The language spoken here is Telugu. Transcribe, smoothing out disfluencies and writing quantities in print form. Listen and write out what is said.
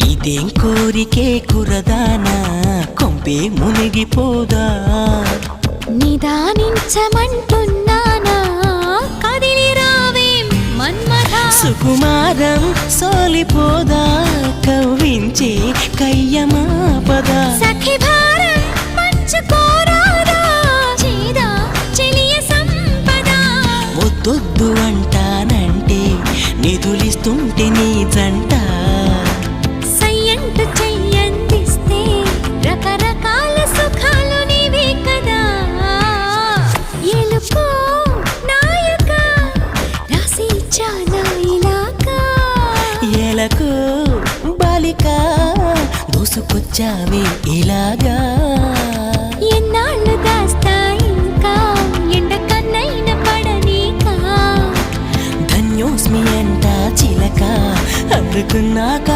ఇదేం కోరికే కురదానా కొంపే మునిగిపోదా నిదానించమంటున్నానా కదిలి రావేం మన్మథా సుకుమారం సోలిపోదా కవ్వించే కయ్యమాపదా సఖి భారం పంచుకోరాదా చేదా చెలియ సంపద వద్దొద్దు అంటానంటే నిధులిస్తుంటే నీ జంట సయ్యంటు చెయ్యందిస్తే రకరకాల సుఖాలు నీవే కదా ఎలుకో నాయక రాసి ఇచ్చానా ఇలాగా ఎలకు బాలిక దూసుకొచ్చావే ఇలాగా ఎన్నాళ్ళు దాస్తా ఇంకా ఎండ కన్నైన పడనీకా ధన్యోస్మి అంట చిలక అందుకున్నాక